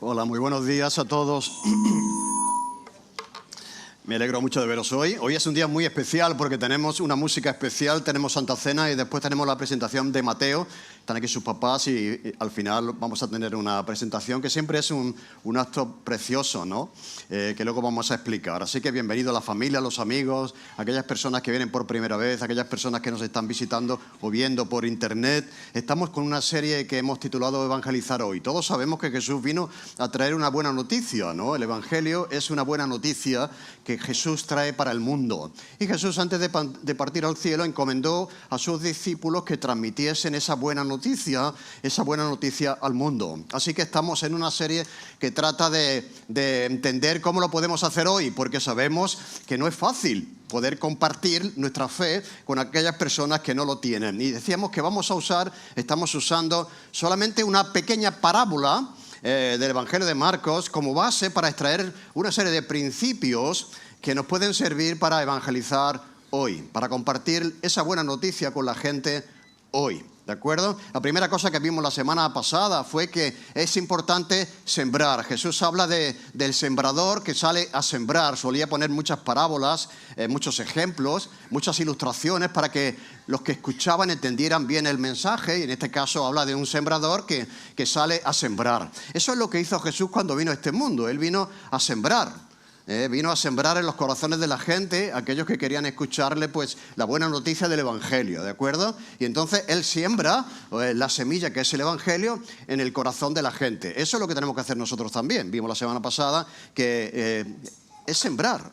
Hola, muy buenos días a todos. Me alegro mucho de veros hoy. Hoy es un día muy especial porque tenemos una música especial, tenemos Santa Cena y después tenemos la presentación de Mateo. Están aquí sus papás y al final vamos a tener una presentación que siempre es un acto precioso, ¿no? Que luego vamos a explicar. Así que bienvenido a la familia, a los amigos, a aquellas personas que vienen por primera vez, a aquellas personas que nos están visitando o viendo por internet. Estamos con una serie que hemos titulado Evangelizar Hoy. Todos sabemos que Jesús vino a traer una buena noticia, ¿no? El Evangelio es una buena noticia que Jesús trae para el mundo. Y Jesús, antes de partir al cielo, encomendó a sus discípulos que transmitiesen esa buena noticia al mundo. Así que estamos en una serie que trata de entender cómo lo podemos hacer hoy, porque sabemos que no es fácil poder compartir nuestra fe con aquellas personas que no lo tienen. Y decíamos que estamos usando solamente una pequeña parábola del Evangelio de Marcos como base para extraer una serie de principios que nos pueden servir para evangelizar hoy, para compartir esa buena noticia con la gente hoy. ¿De acuerdo? La primera cosa que vimos la semana pasada fue que es importante sembrar. Jesús habla del sembrador que sale a sembrar. Solía poner muchas parábolas, muchos ejemplos, muchas ilustraciones para que los que escuchaban entendieran bien el mensaje. Y en este caso habla de un sembrador que sale a sembrar. Eso es lo que hizo Jesús cuando vino a este mundo. Él vino a sembrar. Vino a sembrar en los corazones de la gente, aquellos que querían escucharle, pues, la buena noticia del Evangelio, ¿de acuerdo? Y entonces Él siembra la semilla que es el Evangelio en el corazón de la gente. Eso es lo que tenemos que hacer nosotros también. Vimos la semana pasada que es sembrar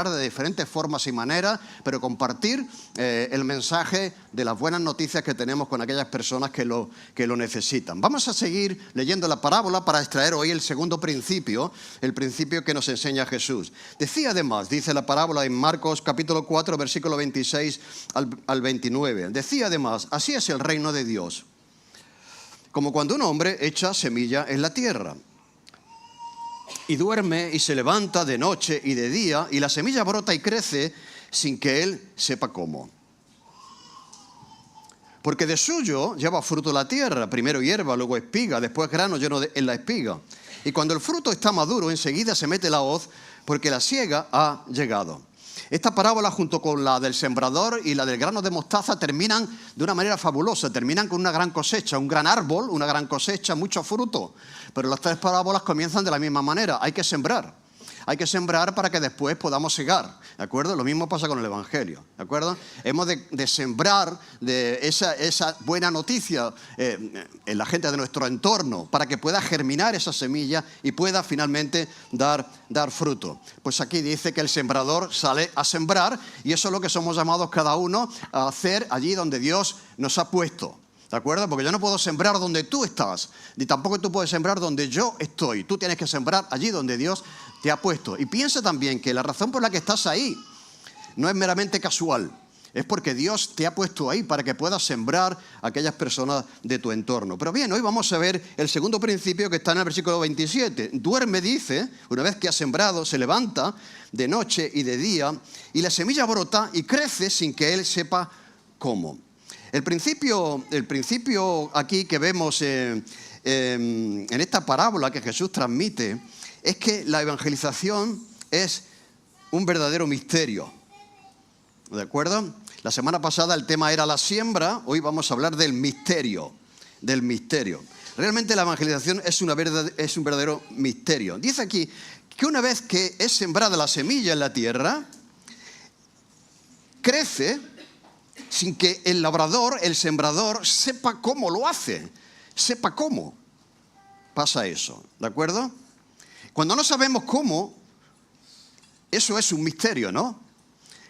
de diferentes formas y maneras, pero compartir el mensaje de las buenas noticias que tenemos con aquellas personas que lo necesitan. Vamos a seguir leyendo la parábola para extraer hoy el segundo principio, el principio que nos enseña Jesús. Decía además, dice la parábola en Marcos capítulo 4, versículo 26 al 29. Decía además, así es el reino de Dios, como cuando un hombre echa semilla en la tierra. Y duerme y se levanta de noche y de día, y la semilla brota y crece sin que él sepa cómo. Porque de suyo lleva fruto la tierra, primero hierba, luego espiga, después grano lleno en la espiga. Y cuando el fruto está maduro, enseguida se mete la hoz, porque la siega ha llegado. Esta parábola, junto con la del sembrador y la del grano de mostaza, terminan de una manera fabulosa. Terminan con una gran cosecha, un gran árbol, una gran cosecha, mucho fruto. Pero las tres parábolas comienzan de la misma manera. Hay que sembrar. Hay que sembrar para que después podamos segar, ¿de acuerdo? Lo mismo pasa con el Evangelio, ¿de acuerdo? Hemos de sembrar de esa buena noticia en la gente de nuestro entorno para que pueda germinar esa semilla y pueda finalmente dar fruto. Pues aquí dice que el sembrador sale a sembrar y eso es lo que somos llamados cada uno a hacer allí donde Dios nos ha puesto. ¿De acuerdo? Porque yo no puedo sembrar donde tú estás, ni tampoco tú puedes sembrar donde yo estoy. Tú tienes que sembrar allí donde Dios te ha puesto. Y piensa también que la razón por la que estás ahí no es meramente casual. Es porque Dios te ha puesto ahí para que puedas sembrar a aquellas personas de tu entorno. Pero bien, hoy vamos a ver el segundo principio que está en el versículo 27. Duerme, dice, una vez que ha sembrado, se levanta de noche y de día, y la semilla brota y crece sin que él sepa cómo. El principio aquí que vemos en esta parábola que Jesús transmite es que la evangelización es un verdadero misterio. ¿De acuerdo? La semana pasada el tema era la siembra, hoy vamos a hablar del misterio. Realmente la evangelización es un verdadero misterio. Dice aquí que una vez que es sembrada la semilla en la tierra, crece sin que el labrador, el sembrador, sepa cómo lo hace, sepa cómo pasa eso, ¿de acuerdo? Cuando no sabemos cómo, eso es un misterio, ¿no?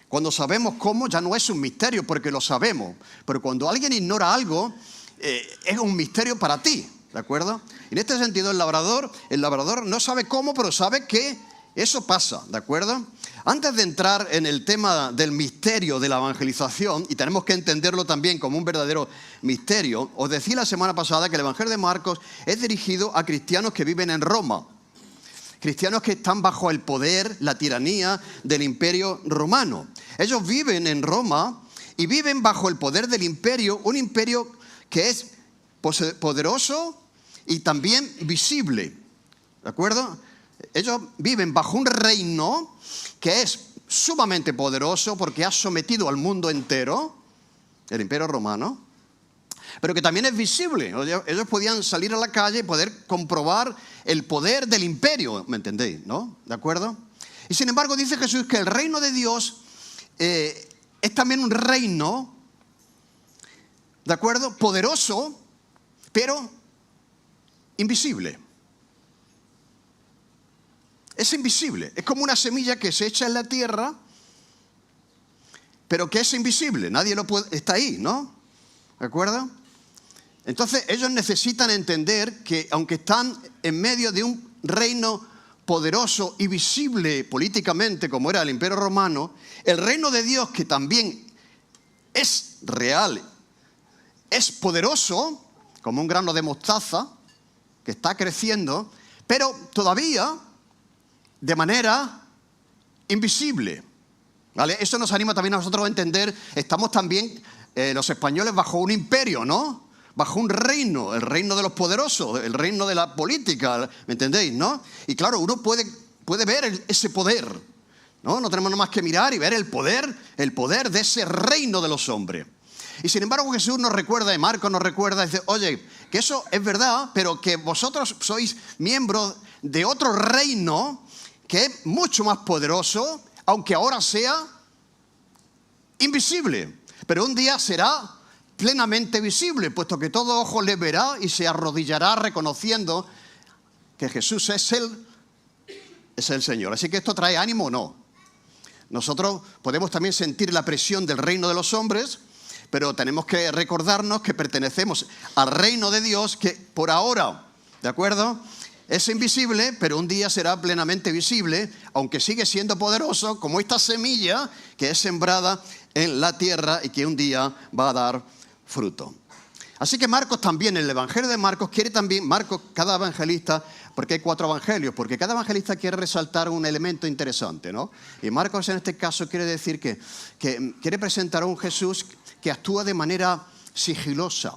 Cuando sabemos cómo ya no es un misterio porque lo sabemos, pero cuando alguien ignora algo, es un misterio para ti, ¿de acuerdo? En este sentido, el labrador no sabe cómo, pero sabe que eso pasa, ¿de acuerdo? Antes de entrar en el tema del misterio de la evangelización, y tenemos que entenderlo también como un verdadero misterio, os decía la semana pasada que el Evangelio de Marcos es dirigido a cristianos que viven en Roma. Cristianos que están bajo el poder, la tiranía del Imperio Romano. Ellos viven en Roma y viven bajo el poder del imperio, un imperio que es poderoso y también visible. ¿de acuerdo? Ellos viven bajo un reino que es sumamente poderoso porque ha sometido al mundo entero, el Imperio Romano, pero que también es visible. Ellos podían salir a la calle y poder comprobar el poder del imperio, ¿me entendéis? ¿No? ¿De acuerdo? Y sin embargo dice Jesús que el reino de Dios es también un reino, ¿de acuerdo? Poderoso, pero invisible. Es invisible. Es como una semilla que se echa en la tierra, pero que es invisible. Nadie lo puede... Está ahí, ¿no? ¿De acuerdo? Entonces ellos necesitan entender que aunque están en medio de un reino poderoso y visible políticamente como era el Imperio Romano, el reino de Dios, que también es real, es poderoso, como un grano de mostaza que está creciendo, pero todavía de manera invisible. ¿Vale? Eso nos anima también a nosotros a entender, estamos también los españoles bajo un imperio, ¿no? Bajo un reino, el reino de los poderosos, el reino de la política, ¿me entendéis, no? Y claro, uno puede ver ese poder, ¿no? No tenemos nada más que mirar y ver el poder de ese reino de los hombres. Y sin embargo Jesús nos recuerda, y Marcos nos recuerda, dice, oye, que eso es verdad, pero que vosotros sois miembros de otro reino que es mucho más poderoso, aunque ahora sea invisible, pero un día será plenamente visible, puesto que todo ojo le verá y se arrodillará reconociendo que Jesús es el Señor. Así que esto trae ánimo o no. Nosotros podemos también sentir la presión del reino de los hombres, pero tenemos que recordarnos que pertenecemos al reino de Dios que por ahora, ¿de acuerdo?, es invisible, pero un día será plenamente visible, aunque sigue siendo poderoso, como esta semilla que es sembrada en la tierra y que un día va a dar fruto. Así que Marcos también, el Evangelio de Marcos quiere también, Marcos, cada evangelista, porque hay 4 evangelios, porque cada evangelista quiere resaltar un elemento interesante, ¿no? Y Marcos en este caso quiere decir que quiere presentar a un Jesús que actúa de manera sigilosa,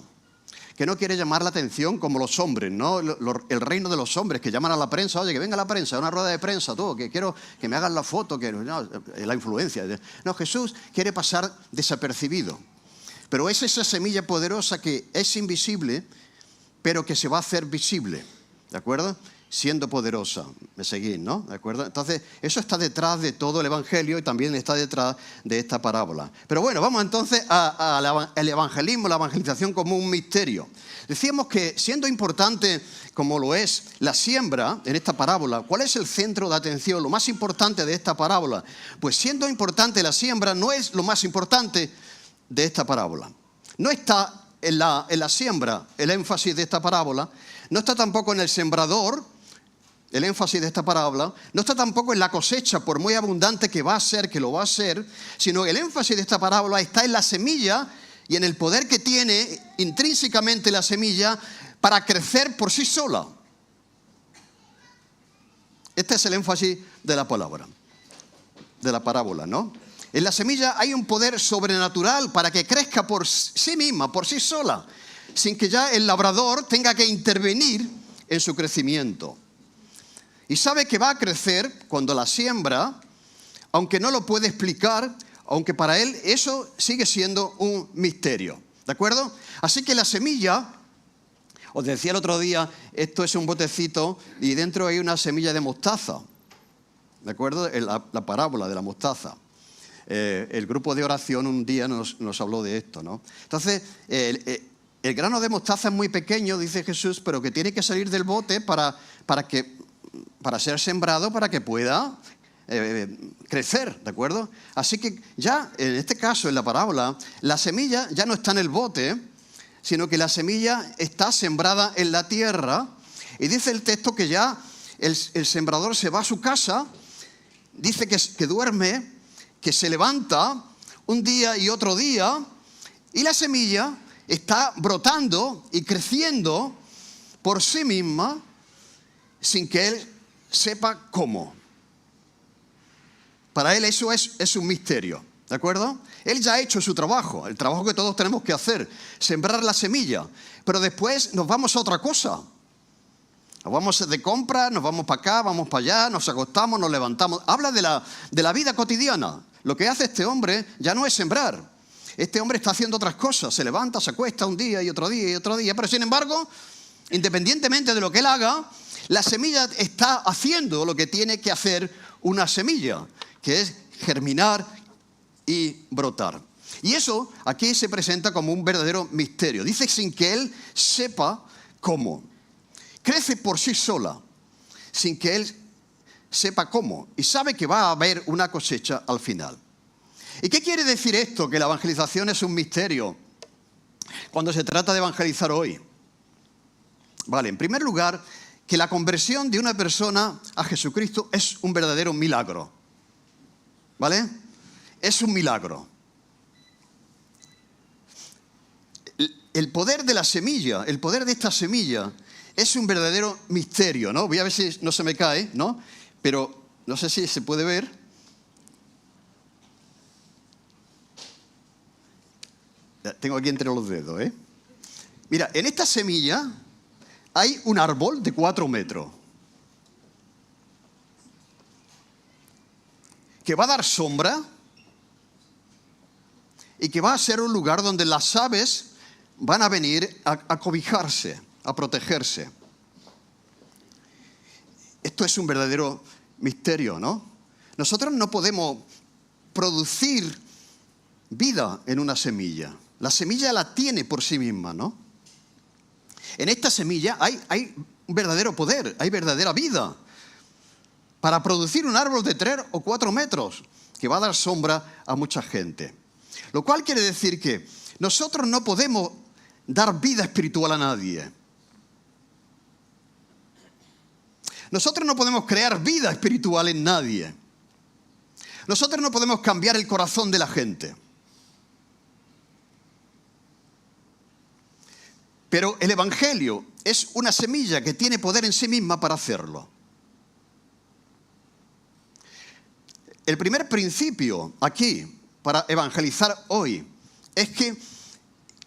que no quiere llamar la atención como los hombres, ¿no? El reino de los hombres que llaman a la prensa, oye, que venga la prensa, una rueda de prensa, tú, que quiero que me hagan la foto, que no, la influencia. No, Jesús quiere pasar desapercibido. Pero es esa semilla poderosa que es invisible, pero que se va a hacer visible, ¿de acuerdo? Siendo poderosa, me seguís, ¿no? ¿De acuerdo? Entonces, eso está detrás de todo el Evangelio y también está detrás de esta parábola. Pero bueno, vamos entonces al evangelismo, la evangelización como un misterio. Decíamos que siendo importante como lo es la siembra en esta parábola, ¿cuál es el centro de atención, lo más importante de esta parábola? Pues siendo importante la siembra no es lo más importante de esta parábola. No está en la siembra el énfasis de esta parábola, no está tampoco en el sembrador, el énfasis de esta parábola, no está tampoco en la cosecha, por muy abundante que va a ser, que lo va a ser, sino el énfasis de esta parábola está en la semilla y en el poder que tiene intrínsecamente la semilla para crecer por sí sola. Este es el énfasis de la palabra, de la parábola, ¿no? En la semilla hay un poder sobrenatural para que crezca por sí misma, por sí sola, sin que ya el labrador tenga que intervenir en su crecimiento. Y sabe que va a crecer cuando la siembra, aunque no lo puede explicar, aunque para él eso sigue siendo un misterio. ¿De acuerdo? Así que la semilla, os decía el otro día, esto es un botecito y dentro hay una semilla de mostaza. ¿De acuerdo? La parábola de la mostaza. El grupo de oración un día nos habló de esto, ¿no? Entonces, el grano de mostaza es muy pequeño, dice Jesús, pero que tiene que salir del bote para ser sembrado, para que pueda crecer, ¿de acuerdo? Así que ya, en este caso, en la parábola, la semilla ya no está en el bote, sino que la semilla está sembrada en la tierra. Y dice el texto que ya el sembrador se va a su casa, dice que duerme, que se levanta un día y otro día, y la semilla está brotando y creciendo por sí misma, sin que él sepa cómo. Para él eso es un misterio, ¿de acuerdo? Él ya ha hecho su trabajo, el trabajo que todos tenemos que hacer, sembrar la semilla. Pero después nos vamos a otra cosa. Nos vamos de compra, nos vamos para acá, vamos para allá, nos acostamos, nos levantamos. Habla de la vida cotidiana. Lo que hace este hombre ya no es sembrar. Este hombre está haciendo otras cosas. Se levanta, se acuesta un día y otro día y otro día. Pero sin embargo, independientemente de lo que él haga, la semilla está haciendo lo que tiene que hacer una semilla, que es germinar y brotar. Y eso aquí se presenta como un verdadero misterio. Dice sin que él sepa cómo. Crece por sí sola, sin que él sepa cómo. Y sabe que va a haber una cosecha al final. ¿Y qué quiere decir esto? Que la evangelización es un misterio cuando se trata de evangelizar hoy. Vale, en primer lugar, que la conversión de una persona a Jesucristo es un verdadero milagro. ¿Vale? Es un milagro. El poder de la semilla, el poder de esta semilla es un verdadero misterio, ¿no? Voy a ver si no se me cae, ¿no? Pero no sé si se puede ver. Tengo aquí entre los dedos, ¿eh? Mira, en esta semilla hay un árbol de 4 metros que va a dar sombra y que va a ser un lugar donde las aves van a venir a cobijarse, a protegerse. Esto es un verdadero misterio, ¿no? Nosotros no podemos producir vida en una semilla. La semilla la tiene por sí misma, ¿no? En esta semilla hay un verdadero poder, hay verdadera vida para producir un árbol de 3 o 4 metros que va a dar sombra a mucha gente. Lo cual quiere decir que nosotros no podemos dar vida espiritual a nadie. Nosotros no podemos crear vida espiritual en nadie. Nosotros no podemos cambiar el corazón de la gente. Pero el Evangelio es una semilla que tiene poder en sí misma para hacerlo. El primer principio aquí para evangelizar hoy es que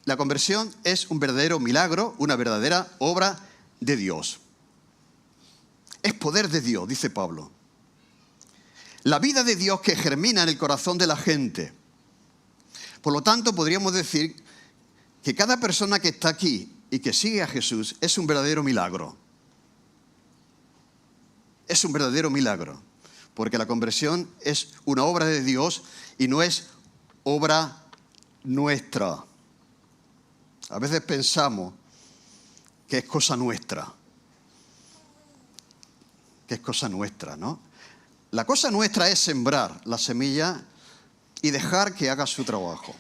la conversión es un verdadero milagro, una verdadera obra de Dios. Es poder de Dios, dice Pablo. La vida de Dios que germina en el corazón de la gente. Por lo tanto, podríamos decir que cada persona que está aquí y que sigue a Jesús es un verdadero milagro. Es un verdadero milagro. Porque la conversión es una obra de Dios y no es obra nuestra. A veces pensamos que es cosa nuestra. Que es cosa nuestra, ¿no? La cosa nuestra es sembrar la semilla y dejar que haga su trabajo.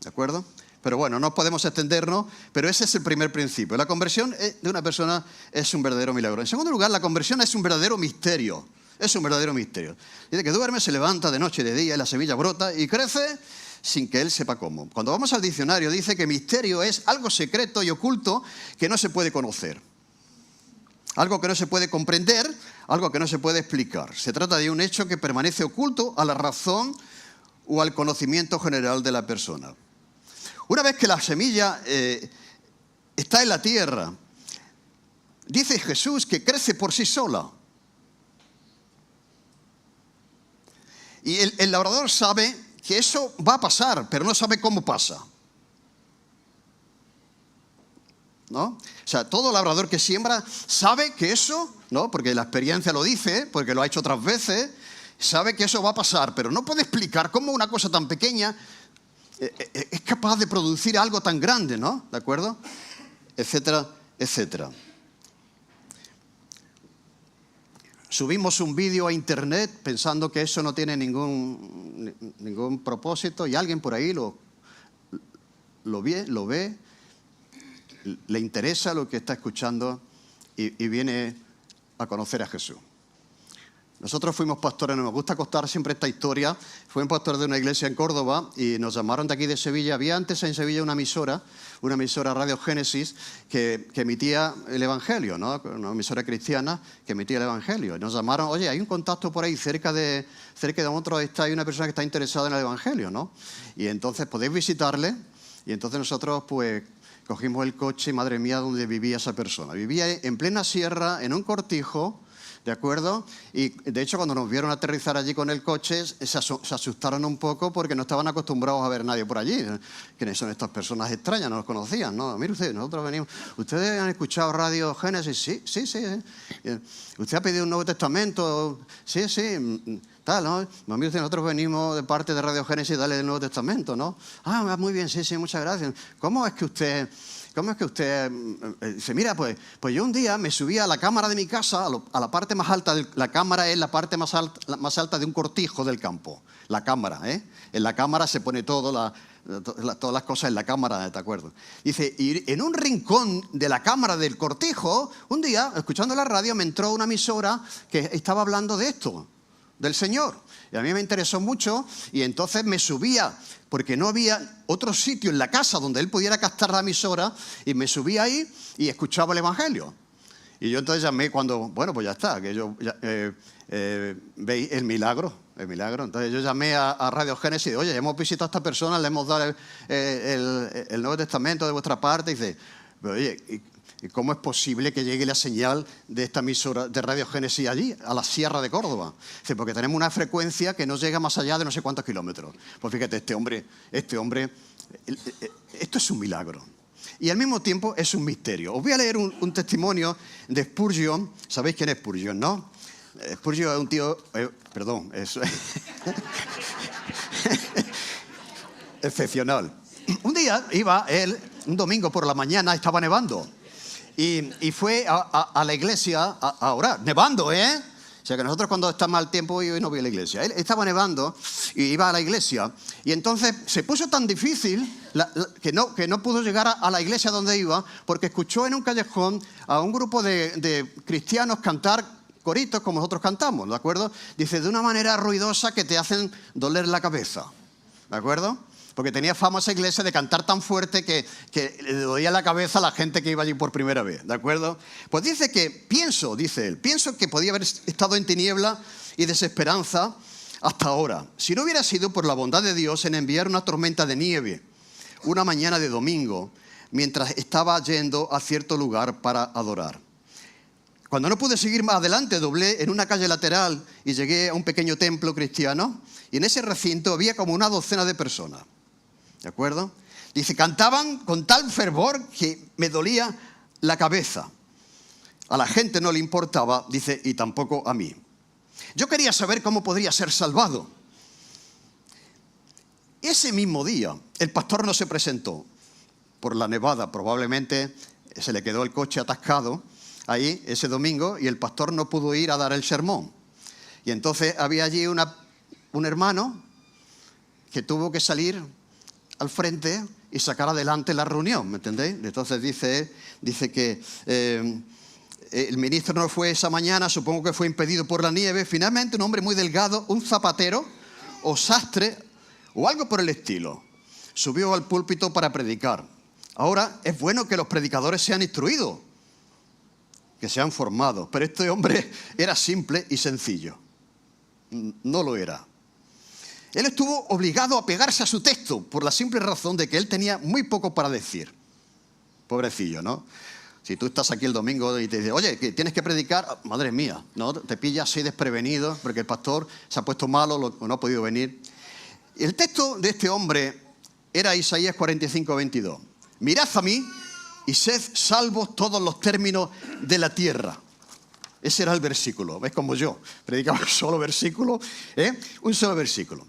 ¿De acuerdo? Pero bueno, no podemos extendernos, pero ese es el primer principio. La conversión de una persona es un verdadero milagro. En segundo lugar, la conversión es un verdadero misterio. Es un verdadero misterio. Dice que duerme, se levanta de noche y de día y la semilla brota y crece sin que él sepa cómo. Cuando vamos al diccionario dice que misterio es algo secreto y oculto que no se puede conocer. Algo que no se puede comprender, algo que no se puede explicar. Se trata de un hecho que permanece oculto a la razón o al conocimiento general de la persona. Una vez que la semilla está en la tierra, dice Jesús que crece por sí sola. Y el labrador sabe que eso va a pasar, pero no sabe cómo pasa. ¿No? O sea, todo labrador que siembra sabe que eso, ¿no? Porque la experiencia lo dice, porque lo ha hecho otras veces, sabe que eso va a pasar, pero no puede explicar cómo una cosa tan pequeña es capaz de producir algo tan grande, ¿no? ¿De acuerdo? Etcétera, etcétera. Subimos un vídeo a internet pensando que eso no tiene ningún propósito y alguien por ahí lo ve, le interesa lo que está escuchando y viene a conocer a Jesús. Nosotros fuimos pastores, nos gusta contar siempre esta historia. Fui un pastor de una iglesia en Córdoba y nos llamaron de aquí de Sevilla. Había antes en Sevilla una emisora Radio Génesis, que emitía el Evangelio, ¿no? Una emisora cristiana que emitía el Evangelio. Y nos llamaron, oye, hay un contacto por ahí cerca de nosotros, hay una persona que está interesada en el Evangelio, ¿no? Y entonces podéis visitarle. Y entonces nosotros, pues, cogimos el coche y madre mía, ¿dónde vivía esa persona? Vivía en plena sierra, en un cortijo, ¿de acuerdo? Y de hecho cuando nos vieron aterrizar allí con el coche se asustaron un poco porque no estaban acostumbrados a ver a nadie por allí. ¿Quiénes son estas personas extrañas? No los conocían, ¿no? Mire usted, nosotros venimos... ¿Ustedes han escuchado Radio Génesis? Sí, sí, sí. ¿Usted ha pedido un Nuevo Testamento? Sí, sí. Tal, ¿no? Mire usted, nosotros venimos de parte de Radio Génesis, dale el Nuevo Testamento, ¿no? Ah, muy bien, sí, sí, muchas gracias. ¿Cómo es que usted dice, mira, pues yo un día me subí a la cámara de mi casa, a la parte más alta, la cámara es la parte más alta de un cortijo del campo, la cámara, ¿eh? En la cámara se pone todo, todas las cosas en la cámara, ¿de acuerdo? Dice, y en un rincón de la cámara del cortijo, un día, escuchando la radio, me entró una emisora que estaba hablando de esto, del Señor. Y a mí me interesó mucho y entonces me subía, porque no había otro sitio en la casa donde él pudiera captar la emisora, y me subía ahí y escuchaba el Evangelio. Y yo entonces llamé bueno, pues ya está, que yo veis el milagro. Entonces yo llamé a Radio Génesis y dije, oye, hemos visitado a esta persona, le hemos dado el Nuevo Testamento de vuestra parte. Y dice, pero oye, ¿y cómo es posible que llegue la señal de esta emisora de Radio Génesis allí, a la Sierra de Córdoba? Dice, porque tenemos una frecuencia que no llega más allá de no sé cuántos kilómetros. Pues fíjate, este hombre, esto es un milagro. Y al mismo tiempo es un misterio. Os voy a leer un testimonio de Spurgeon. ¿Sabéis quién es Spurgeon, no? Spurgeon es un tío... excepcional. Un día iba él, un domingo por la mañana, estaba nevando. Y fue a la iglesia a orar, nevando, ¿eh? O sea que nosotros cuando está mal tiempo yo no voy a la iglesia. Él estaba nevando y iba a la iglesia. Y entonces se puso tan difícil que no pudo llegar a la iglesia donde iba, porque escuchó en un callejón a un grupo de cristianos cantar coritos como nosotros cantamos, ¿de acuerdo? Dice, de una manera ruidosa que te hacen doler la cabeza, ¿de acuerdo? Porque tenía fama esa iglesia de cantar tan fuerte que le dolía la cabeza a la gente que iba allí por primera vez, ¿de acuerdo? Pues dice él, que podía haber estado en tiniebla y desesperanza hasta ahora, si no hubiera sido por la bondad de Dios en enviar una tormenta de nieve una mañana de domingo, mientras estaba yendo a cierto lugar para adorar. Cuando no pude seguir más adelante, doblé en una calle lateral y llegué a un pequeño templo cristiano, y en ese recinto había como una docena de personas. ¿De acuerdo? Dice, cantaban con tal fervor que me dolía la cabeza. A la gente no le importaba, dice, y tampoco a mí. Yo quería saber cómo podría ser salvado. Ese mismo día, el pastor no se presentó. Por la nevada, probablemente se le quedó el coche atascado ahí ese domingo y el pastor no pudo ir a dar el sermón. Y entonces había allí un hermano que tuvo que salir al frente y sacar adelante la reunión, ¿me entendéis? Entonces dice que el ministro no fue esa mañana, supongo que fue impedido por la nieve. Finalmente un hombre muy delgado, un zapatero o sastre o algo por el estilo, subió al púlpito para predicar. Ahora es bueno que los predicadores sean instruidos, que sean formados, pero este hombre era simple y sencillo. No lo era. Él estuvo obligado a pegarse a su texto por la simple razón de que él tenía muy poco para decir. Pobrecillo, ¿no? Si tú estás aquí el domingo y te dices, oye, que tienes que predicar, madre mía, ¿no? Te pillas así desprevenido porque el pastor se ha puesto malo o no ha podido venir. El texto de este hombre era Isaías 45:22. Mirad a mí y sed salvos todos los términos de la tierra. Ese era el versículo. ¿Ves? Como yo predicaba un solo versículo, un solo versículo.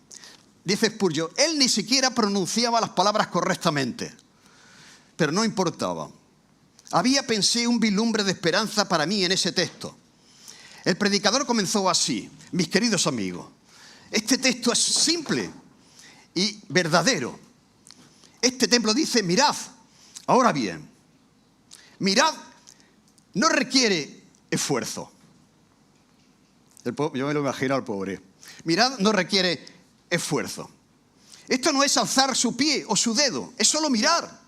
Dice Spurgeon, él ni siquiera pronunciaba las palabras correctamente, pero no importaba. Había, pensé, un vislumbre de esperanza para mí en ese texto. El predicador comenzó así, mis queridos amigos. Este texto es simple y verdadero. Este templo dice, mirad, ahora bien, mirad, no requiere esfuerzo. Yo me lo imagino al pobre. Mirad, no requiere esfuerzo. Esto no es alzar su pie o su dedo, es solo mirar.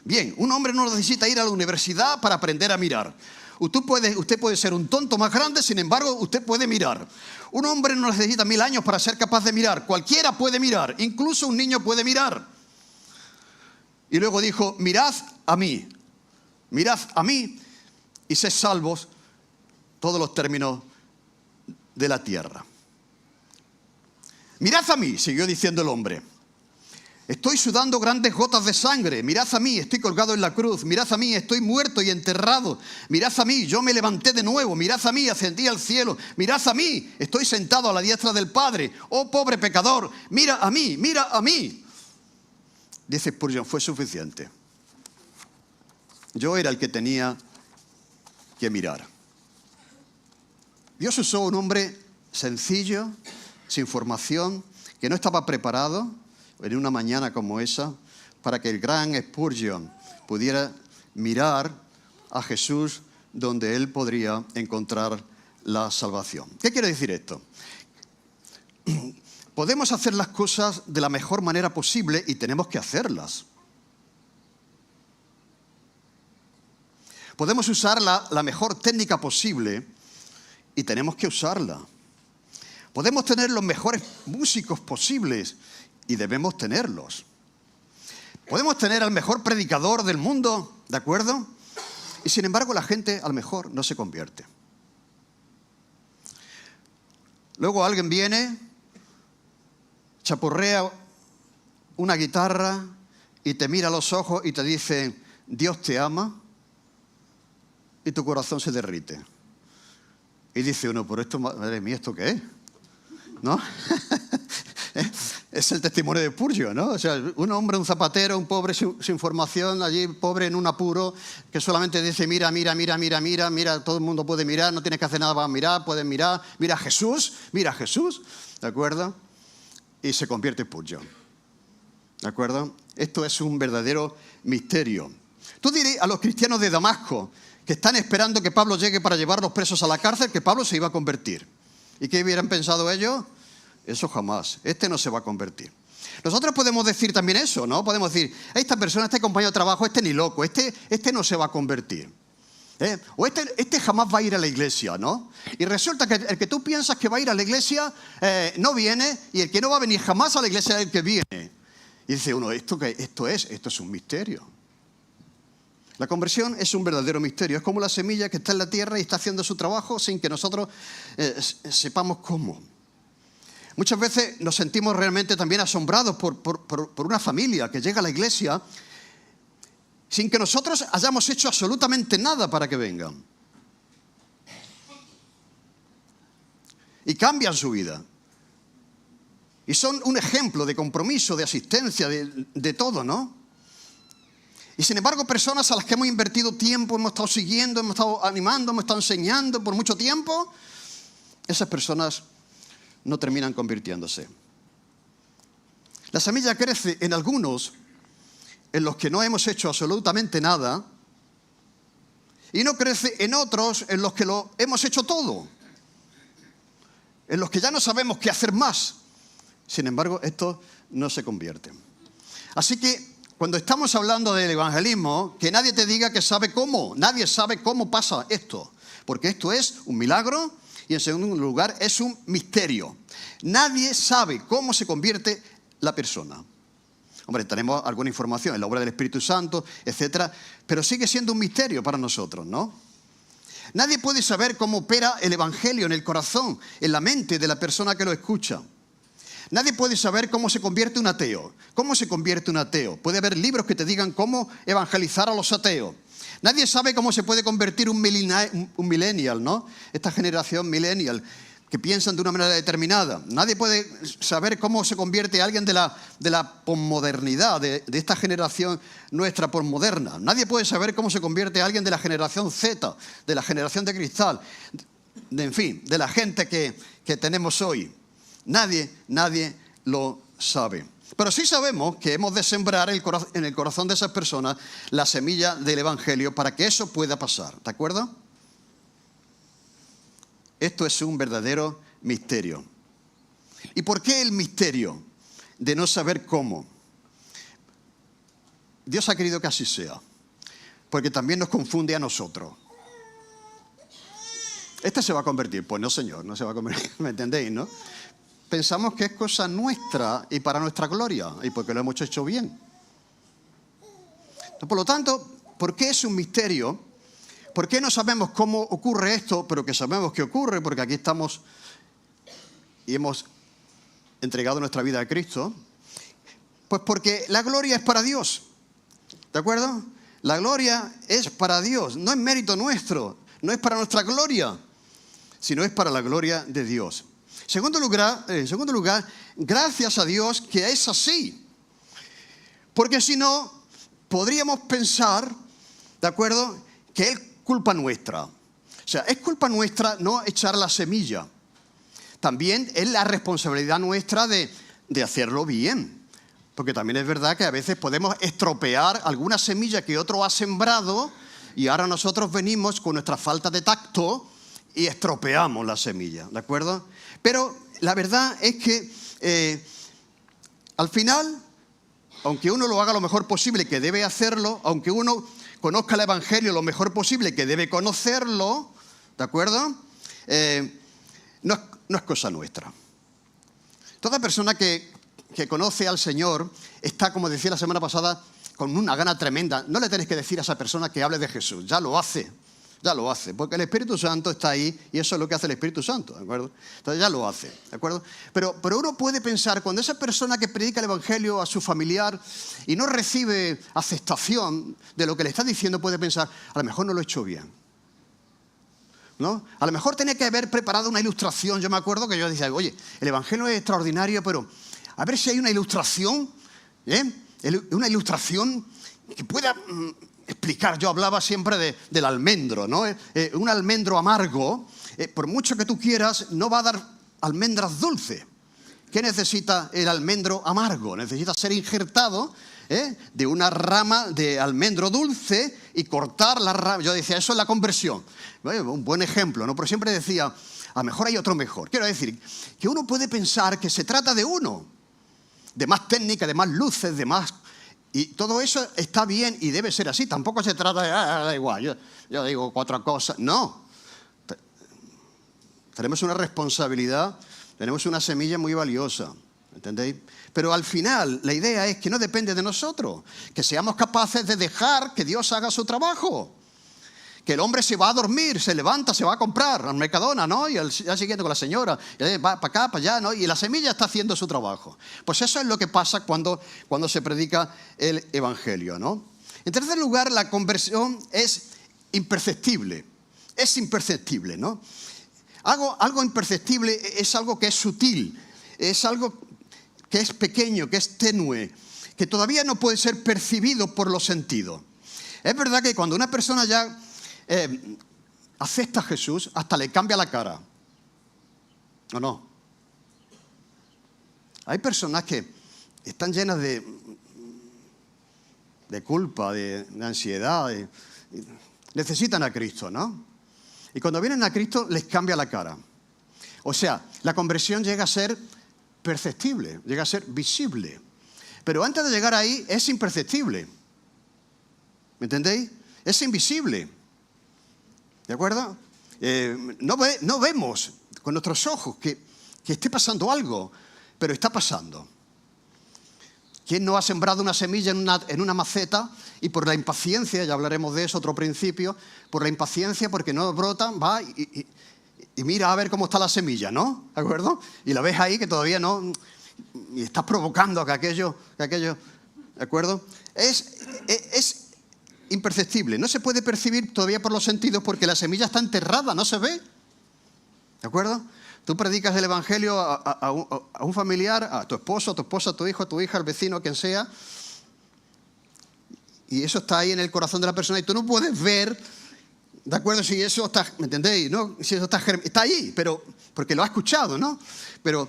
Bien, un hombre no necesita ir a la universidad para aprender a mirar. Usted puede ser un tonto más grande, sin embargo, usted puede mirar. Un hombre no necesita 1000 años para ser capaz de mirar. Cualquiera puede mirar, incluso un niño puede mirar. Y luego dijo, mirad a mí y sed salvos todos los términos de la tierra. Mirad a mí, siguió diciendo el hombre. Estoy sudando grandes gotas de sangre. Mirad a mí, estoy colgado en la cruz. Mirad a mí, estoy muerto y enterrado. Mirad a mí, yo me levanté de nuevo. Mirad a mí, ascendí al cielo. Mirad a mí, estoy sentado a la diestra del Padre. Oh, pobre pecador, mira a mí, mira a mí. Dice Spurgeon, fue suficiente. Yo era el que tenía que mirar. Dios usó un hombre sencillo, sin formación, que no estaba preparado en una mañana como esa, para que el gran Spurgeon pudiera mirar a Jesús donde él podría encontrar la salvación. ¿Qué quiere decir esto? Podemos hacer las cosas de la mejor manera posible y tenemos que hacerlas. Podemos usar la mejor técnica posible y tenemos que usarla. Podemos tener los mejores músicos posibles y debemos tenerlos. Podemos tener al mejor predicador del mundo, ¿de acuerdo? Y sin embargo la gente a lo mejor no se convierte. Luego alguien viene, chapurrea una guitarra y te mira a los ojos y te dice, Dios te ama, y tu corazón se derrite. Y dice uno, pero esto, madre mía, ¿esto qué es? ¿No? Es el testimonio de Spurgeon, ¿no? O sea, un hombre, un zapatero, un pobre sin formación, allí pobre en un apuro, que solamente dice, mira, todo el mundo puede mirar, no tienes que hacer nada para mirar, puedes mirar, mira a Jesús, ¿de acuerdo? Y se convierte en Spurgeon, ¿de acuerdo? Esto es un verdadero misterio. Tú dirás a los cristianos de Damasco, que están esperando que Pablo llegue para llevarlos presos a la cárcel, que Pablo se iba a convertir. ¿Y qué hubieran pensado ellos? Eso jamás. Este no se va a convertir. Nosotros podemos decir también eso, ¿no? Podemos decir, esta persona, este compañero de trabajo, este ni loco, este no se va a convertir. O este jamás va a ir a la iglesia, ¿no? Y resulta que el que tú piensas que va a ir a la iglesia no viene, y el que no va a venir jamás a la iglesia es el que viene. Y dice uno, ¿esto es un misterio? La conversión es un verdadero misterio. Es como la semilla que está en la tierra y está haciendo su trabajo sin que nosotros sepamos cómo. Muchas veces nos sentimos realmente también asombrados por una familia que llega a la iglesia sin que nosotros hayamos hecho absolutamente nada para que vengan. Y cambian su vida. Y son un ejemplo de compromiso, de asistencia, de todo, ¿no? Y sin embargo, personas a las que hemos invertido tiempo, hemos estado siguiendo, hemos estado animando, hemos estado enseñando por mucho tiempo, esas personas no terminan convirtiéndose. La semilla crece en algunos en los que no hemos hecho absolutamente nada y no crece en otros en los que lo hemos hecho todo, en los que ya no sabemos qué hacer más. Sin embargo, estos no se convierten. Así que cuando estamos hablando del evangelismo, que nadie te diga que sabe cómo. Nadie sabe cómo pasa esto. Porque esto es un milagro y en segundo lugar es un misterio. Nadie sabe cómo se convierte la persona. Hombre, tenemos alguna información en la obra del Espíritu Santo, etcétera, pero sigue siendo un misterio para nosotros, ¿no? Nadie puede saber cómo opera el evangelio en el corazón, en la mente de la persona que lo escucha. Nadie puede saber cómo se convierte un ateo. ¿Cómo se convierte un ateo? Puede haber libros que te digan cómo evangelizar a los ateos. Nadie sabe cómo se puede convertir un millennial, ¿no? Esta generación millennial que piensan de una manera determinada. Nadie puede saber cómo se convierte alguien de la posmodernidad, de esta generación nuestra posmoderna. Nadie puede saber cómo se convierte alguien de la generación Z, de la generación de cristal, en fin, de la gente que tenemos hoy. Nadie lo sabe. Pero sí sabemos que hemos de sembrar en el corazón de esas personas la semilla del evangelio para que eso pueda pasar. ¿De acuerdo? Esto es un verdadero misterio. ¿Y por qué el misterio de no saber cómo? Dios ha querido que así sea, porque también nos confunde a nosotros. ¿Este se va a convertir? Pues no, señor, no se va a convertir, ¿me entendéis, no? Pensamos que es cosa nuestra y para nuestra gloria, y porque lo hemos hecho bien. Por lo tanto, ¿por qué es un misterio? ¿Por qué no sabemos cómo ocurre esto, pero que sabemos que ocurre? Porque aquí estamos y hemos entregado nuestra vida a Cristo. Pues porque la gloria es para Dios. ¿De acuerdo? La gloria es para Dios. No es mérito nuestro. No es para nuestra gloria, sino es para la gloria de Dios. En segundo lugar, gracias a Dios que es así. Porque si no, podríamos pensar, ¿de acuerdo?, que es culpa nuestra. O sea, es culpa nuestra no echar la semilla. También es la responsabilidad nuestra de hacerlo bien. Porque también es verdad que a veces podemos estropear alguna semilla que otro ha sembrado y ahora nosotros venimos con nuestra falta de tacto y estropeamos la semilla, ¿de acuerdo? Pero la verdad es que al final, aunque uno lo haga lo mejor posible, que debe hacerlo, aunque uno conozca el Evangelio lo mejor posible, que debe conocerlo, ¿de acuerdo? No es cosa nuestra. Toda persona que conoce al Señor está, como decía la semana pasada, con una gana tremenda. No le tenés que decir a esa persona que hable de Jesús, ya lo hace, porque el Espíritu Santo está ahí y eso es lo que hace el Espíritu Santo, ¿de acuerdo? Entonces ya lo hace, ¿de acuerdo? Pero uno puede pensar, cuando esa persona que predica el Evangelio a su familiar y no recibe aceptación de lo que le está diciendo, puede pensar, a lo mejor no lo he hecho bien, ¿no? A lo mejor tenía que haber preparado una ilustración. Yo me acuerdo que yo decía, oye, el Evangelio es extraordinario, pero a ver si hay una ilustración, una ilustración que pueda explicar. Yo hablaba siempre del almendro, ¿no? Un almendro amargo, por mucho que tú quieras, no va a dar almendras dulces. ¿Qué necesita el almendro amargo? Necesita ser injertado de una rama de almendro dulce y cortar la rama. Yo decía, eso es la conversión. Un buen ejemplo, ¿no? Pero siempre decía, a lo mejor hay otro mejor. Quiero decir, que uno puede pensar que se trata de uno, de más técnica, de más luces, de más... Y todo eso está bien y debe ser así. Tampoco se trata de, da igual, yo digo cuatro cosas. No. Tenemos una responsabilidad, tenemos una semilla muy valiosa, ¿entendéis? Pero al final, la idea es que no depende de nosotros, que seamos capaces de dejar que Dios haga su trabajo. Que el hombre se va a dormir, se levanta, se va a comprar al Mercadona, ¿no? Y al día siguiente con la señora, va para acá, para allá, ¿no? Y la semilla está haciendo su trabajo. Pues eso es lo que pasa cuando se predica el Evangelio, ¿no? En tercer lugar, la conversión es imperceptible. Es imperceptible, ¿no? Algo imperceptible es algo que es sutil, es algo que es pequeño, que es tenue, que todavía no puede ser percibido por los sentidos. Es verdad que cuando una persona ya acepta a Jesús, hasta le cambia la cara. ¿O no? Hay personas que están llenas de culpa, de ansiedad, necesitan a Cristo, ¿no? Y cuando vienen a Cristo les cambia la cara. O sea, la conversión llega a ser perceptible, llega a ser visible. Pero antes de llegar ahí es imperceptible. ¿Me entendéis? Es invisible. ¿De acuerdo? No vemos con nuestros ojos que esté pasando algo, pero está pasando. ¿Quién no ha sembrado una semilla en una maceta y por la impaciencia, ya hablaremos de eso, otro principio, por la impaciencia, porque no brota, va y mira a ver cómo está la semilla, ¿no? ¿De acuerdo? Y la ves ahí que todavía no, y estás provocando que aquello, ¿de acuerdo? Es imperceptible, no se puede percibir todavía por los sentidos porque la semilla está enterrada, no se ve. ¿De acuerdo? Tú predicas el Evangelio a un familiar, a tu esposo, a tu esposa, a tu hijo, a tu hija, al vecino, a quien sea, y eso está ahí en el corazón de la persona y tú no puedes ver, ¿de acuerdo? Si eso está, ¿me entendéis? ¿No? Si eso está ahí, pero porque lo has escuchado, ¿no? Pero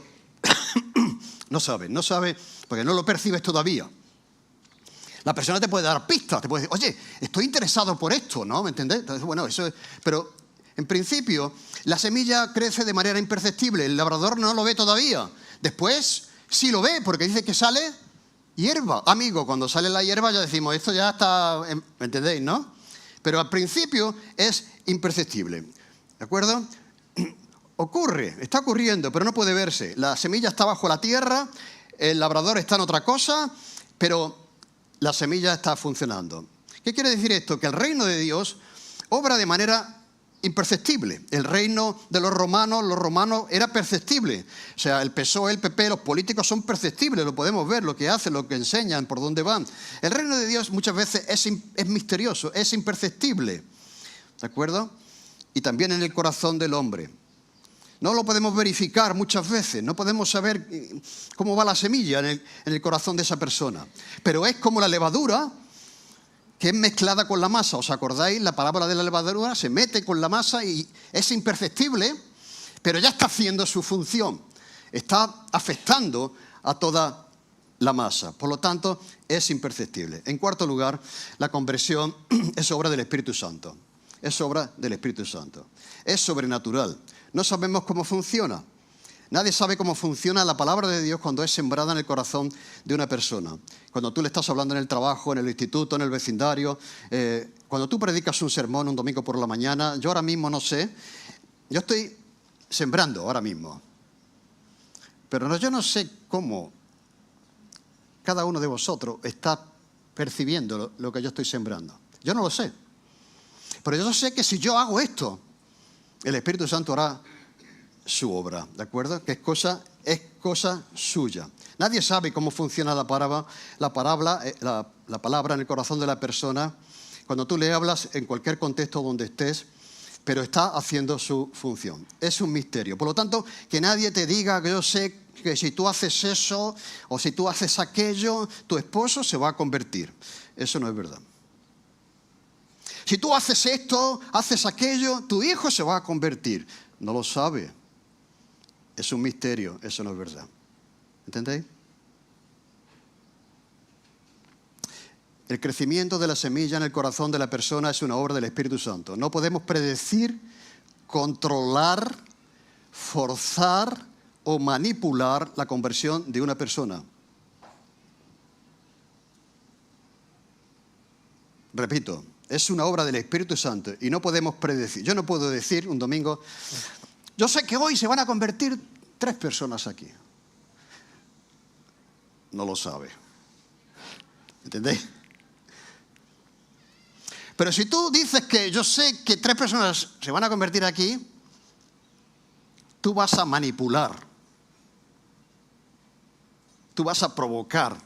no sabe, porque no lo percibes todavía. La persona te puede dar pistas, te puede decir, oye, estoy interesado por esto, ¿no? ¿Me entendés? Entonces, bueno, eso es... Pero, en principio, la semilla crece de manera imperceptible. El labrador no lo ve todavía. Después, sí lo ve, porque dice que sale hierba. Amigo, cuando sale la hierba ya decimos, esto ya está... ¿Me entendéis, no? Pero al principio es imperceptible. ¿De acuerdo? Está ocurriendo, pero no puede verse. La semilla está bajo la tierra, el labrador está en otra cosa, pero... la semilla está funcionando. ¿Qué quiere decir esto? Que el reino de Dios obra de manera imperceptible. El reino de los romanos era perceptible. O sea, el PSOE, el PP, los políticos son perceptibles, lo podemos ver, lo que hacen, lo que enseñan, por dónde van. El reino de Dios muchas veces es misterioso, es imperceptible. ¿De acuerdo? Y también en el corazón del hombre. No lo podemos verificar muchas veces, no podemos saber cómo va la semilla en el corazón de esa persona. Pero es como la levadura que es mezclada con la masa. ¿Os acordáis? La parábola de la levadura se mete con la masa y es imperceptible, pero ya está haciendo su función. Está afectando a toda la masa. Por lo tanto, es imperceptible. En cuarto lugar, la conversión es obra del Espíritu Santo. Es obra del Espíritu Santo. Es sobrenatural. No sabemos cómo funciona. Nadie sabe cómo funciona la palabra de Dios cuando es sembrada en el corazón de una persona. Cuando tú le estás hablando en el trabajo, en el instituto, en el vecindario, cuando tú predicas un sermón un domingo por la mañana, yo ahora mismo no sé, yo estoy sembrando ahora mismo. Pero yo no sé cómo cada uno de vosotros está percibiendo lo que yo estoy sembrando. Yo no lo sé. Pero yo sé que si yo hago esto, el Espíritu Santo hará su obra, ¿de acuerdo? Que es cosa suya. Nadie sabe cómo funciona la palabra en el corazón de la persona cuando tú le hablas en cualquier contexto donde estés, pero está haciendo su función. Es un misterio. Por lo tanto, que nadie te diga que yo sé que si tú haces eso o si tú haces aquello, tu esposo se va a convertir. Eso no es verdad. Si tú haces esto, haces aquello, tu hijo se va a convertir. No lo sabe. Es un misterio, eso no es verdad. ¿Entendéis? El crecimiento de la semilla en el corazón de la persona es una obra del Espíritu Santo. No podemos predecir, controlar, forzar o manipular la conversión de una persona. Repito, es una obra del Espíritu Santo y no podemos predecir. Yo no puedo decir un domingo, yo sé que hoy se van a convertir 3 personas aquí. No lo sabe. ¿Entendéis? Pero si tú dices que yo sé que 3 personas se van a convertir aquí, tú vas a manipular. Tú vas a provocar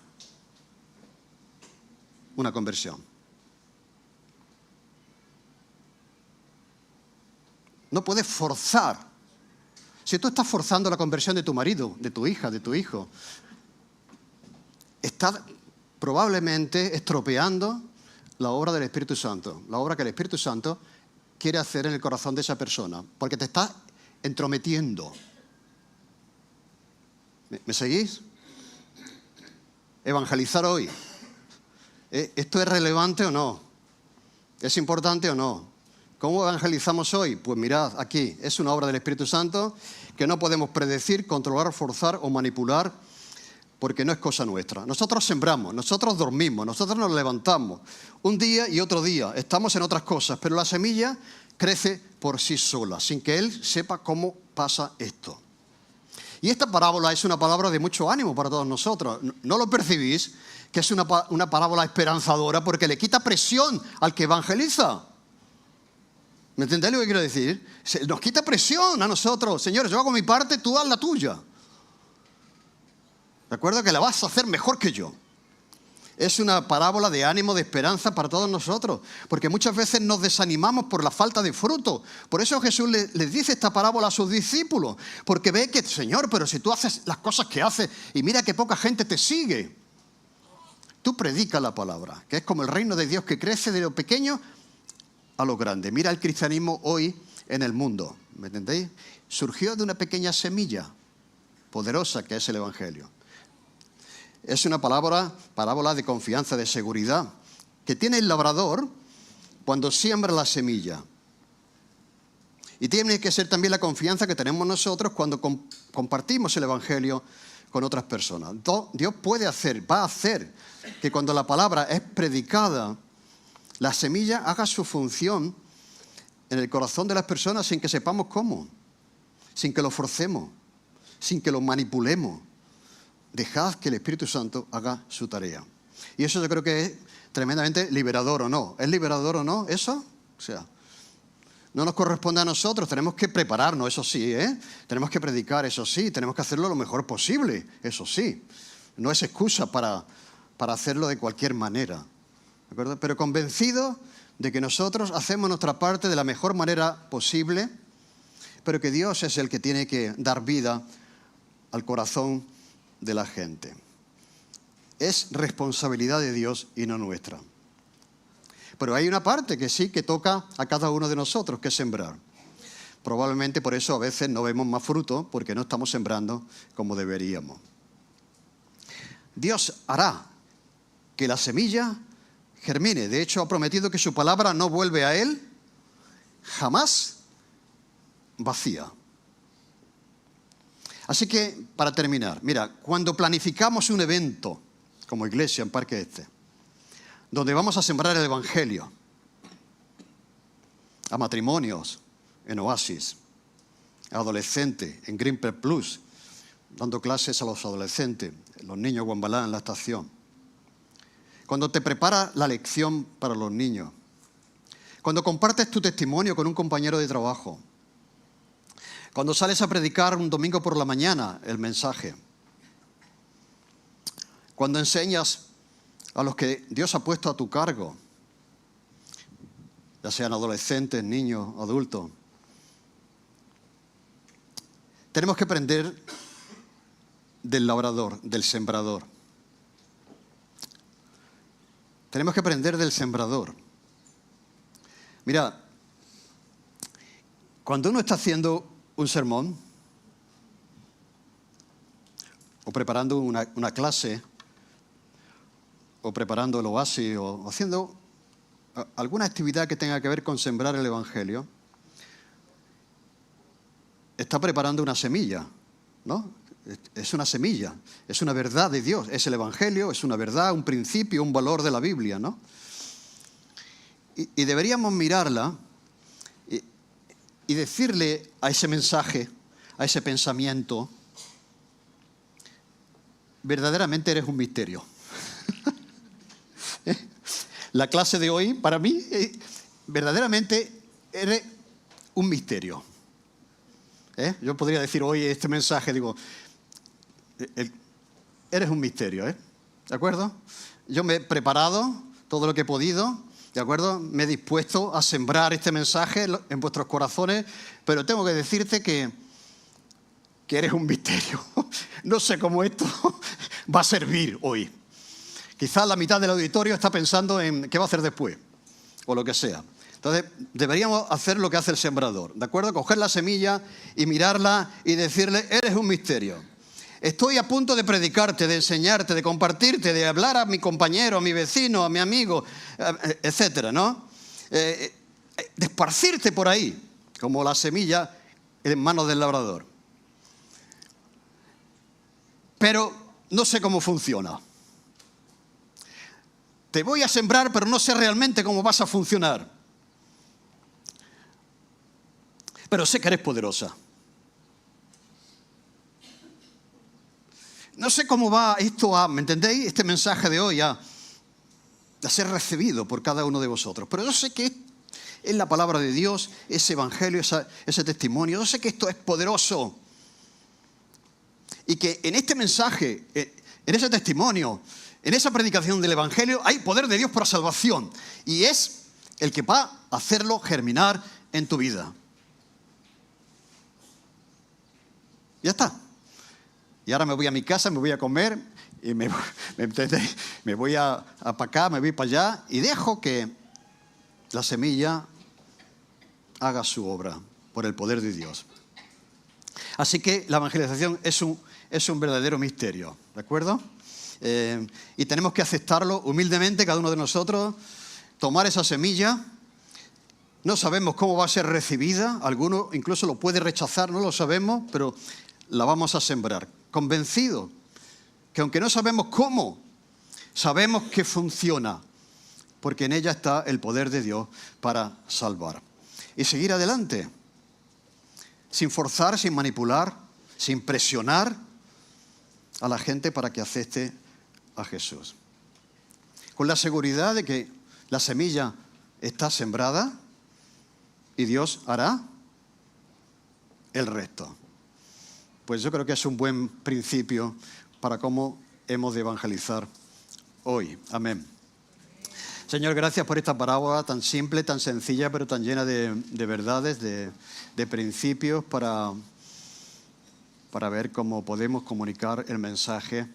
una conversión. No puedes forzar. Si tú estás forzando la conversión de tu marido, de tu hija, de tu hijo, estás probablemente estropeando la obra del Espíritu Santo, la obra que el Espíritu Santo quiere hacer en el corazón de esa persona, porque te estás entrometiendo. ¿Me seguís? Evangelizar hoy. ¿Esto es relevante o no? ¿Es importante o no? ¿Cómo evangelizamos hoy? Pues mirad, aquí es una obra del Espíritu Santo que no podemos predecir, controlar, forzar o manipular porque no es cosa nuestra. Nosotros sembramos, nosotros dormimos, nosotros nos levantamos un día y otro día, estamos en otras cosas, pero la semilla crece por sí sola, sin que Él sepa cómo pasa esto. Y esta parábola es una palabra de mucho ánimo para todos nosotros. ¿No lo percibís? Que es una parábola esperanzadora porque le quita presión al que evangeliza. ¿Me entendéis lo que quiero decir? Nos quita presión a nosotros. Señores, yo hago mi parte, tú haz la tuya. ¿De acuerdo? Que la vas a hacer mejor que yo. Es una parábola de ánimo, de esperanza para todos nosotros. Porque muchas veces nos desanimamos por la falta de fruto. Por eso Jesús les dice esta parábola a sus discípulos. Porque ve que, Señor, pero si tú haces las cosas que haces y mira que poca gente te sigue. Tú predicas la palabra, que es como el reino de Dios que crece de lo pequeño a lo grande. Mira el cristianismo hoy en el mundo, ¿me entendéis? Surgió de una pequeña semilla poderosa que es el Evangelio. Es una parábola de confianza, de seguridad, que tiene el labrador cuando siembra la semilla. Y tiene que ser también la confianza que tenemos nosotros cuando compartimos el Evangelio con otras personas. Dios va a hacer que cuando la palabra es predicada, la semilla haga su función en el corazón de las personas sin que sepamos cómo, sin que lo forcemos, sin que lo manipulemos. Dejad que el Espíritu Santo haga su tarea. Y eso yo creo que es tremendamente liberador, ¿o no? ¿Es liberador o no eso? O sea, no nos corresponde a nosotros, tenemos que prepararnos, eso sí, ¿eh? Tenemos que predicar, eso sí, tenemos que hacerlo lo mejor posible, eso sí. No es excusa para hacerlo de cualquier manera, ¿de acuerdo? Pero convencido de que nosotros hacemos nuestra parte de la mejor manera posible, pero que Dios es el que tiene que dar vida al corazón de la gente. Es responsabilidad de Dios y no nuestra. Pero hay una parte que sí que toca a cada uno de nosotros, que es sembrar. Probablemente por eso a veces no vemos más fruto, porque no estamos sembrando como deberíamos. Dios hará que la semilla germine. De hecho, ha prometido que su palabra no vuelve a Él jamás vacía. Así que, para terminar, mira, cuando planificamos un evento como iglesia en Parque Este, donde vamos a sembrar el Evangelio a matrimonios en Oasis, a adolescentes en Greenper Plus, dando clases a los adolescentes, los niños Guambalá en la estación. Cuando te preparas la lección para los niños, cuando compartes tu testimonio con un compañero de trabajo, cuando sales a predicar un domingo por la mañana el mensaje, cuando enseñas a los que Dios ha puesto a tu cargo, ya sean adolescentes, niños, adultos. Tenemos que aprender del labrador, del sembrador. Tenemos que aprender del sembrador. Mira, cuando uno está haciendo un sermón o preparando una clase, o preparando el oasis, o haciendo alguna actividad que tenga que ver con sembrar el Evangelio, está preparando una semilla, ¿no? Es una semilla, es una verdad de Dios, es el Evangelio, es una verdad, un principio, un valor de la Biblia, ¿no? Y deberíamos mirarla y decirle a ese mensaje, a ese pensamiento, verdaderamente eres un misterio. La clase de hoy, para mí, verdaderamente eres un misterio. Yo podría decir hoy este mensaje, digo, eres un misterio, ¿de acuerdo? Yo me he preparado todo lo que he podido, ¿de acuerdo? Me he dispuesto a sembrar este mensaje en vuestros corazones, pero tengo que decirte que eres un misterio. No sé cómo esto va a servir hoy. Quizás la mitad del auditorio está pensando en qué va a hacer después, o lo que sea. Entonces, deberíamos hacer lo que hace el sembrador, ¿de acuerdo? Coger la semilla y mirarla y decirle, eres un misterio. Estoy a punto de predicarte, de enseñarte, de compartirte, de hablar a mi compañero, a mi vecino, a mi amigo, etcétera, ¿no? De esparcirte por ahí, como la semilla en manos del labrador. Pero no sé cómo funciona. Te voy a sembrar, pero no sé realmente cómo vas a funcionar. Pero sé que eres poderosa. No sé cómo va esto ¿me entendéis? Este mensaje de hoy a ser recibido por cada uno de vosotros. Pero yo sé que es la palabra de Dios, ese evangelio, ese testimonio. Yo sé que esto es poderoso. Y que en este mensaje, en ese testimonio, en esa predicación del Evangelio hay poder de Dios para salvación y es el que va a hacerlo germinar en tu vida. Ya está. Y ahora me voy a mi casa, me voy a comer y me voy para acá, me voy para allá y dejo que la semilla haga su obra por el poder de Dios. Así que la evangelización es un verdadero misterio, ¿de acuerdo? Y tenemos que aceptarlo humildemente, cada uno de nosotros, tomar esa semilla. No sabemos cómo va a ser recibida, alguno incluso lo puede rechazar, no lo sabemos, pero la vamos a sembrar, convencido que aunque no sabemos cómo, sabemos que funciona, porque en ella está el poder de Dios para salvar. Y seguir adelante, sin forzar, sin manipular, sin presionar a la gente para que acepte a Jesús. con la seguridad de que la semilla está sembrada y Dios hará el resto. Pues yo creo que es un buen principio para cómo hemos de evangelizar hoy. Amén. Señor, gracias por esta parábola tan simple, tan sencilla, pero tan llena de verdades, de principios para ver cómo podemos comunicar el mensaje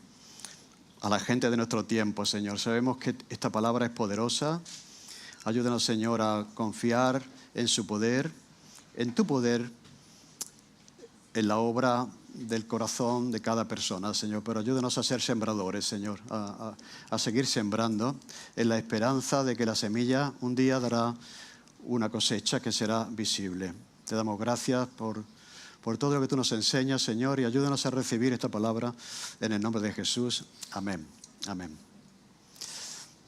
a la gente de nuestro tiempo, Señor. Sabemos que esta palabra es poderosa. Ayúdanos, Señor, a confiar en su poder, en tu poder, en la obra del corazón de cada persona, Señor. Pero ayúdanos a ser sembradores, Señor, a seguir sembrando en la esperanza de que la semilla un día dará una cosecha que será visible. Te damos gracias por todo lo que tú nos enseñas, Señor, y ayúdanos a recibir esta palabra en el nombre de Jesús. Amén. Amén.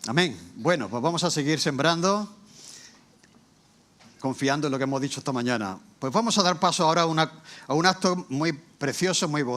Amén. Bueno, pues vamos a seguir sembrando, confiando en lo que hemos dicho esta mañana. Pues vamos a dar paso ahora a un acto muy precioso, muy bonito.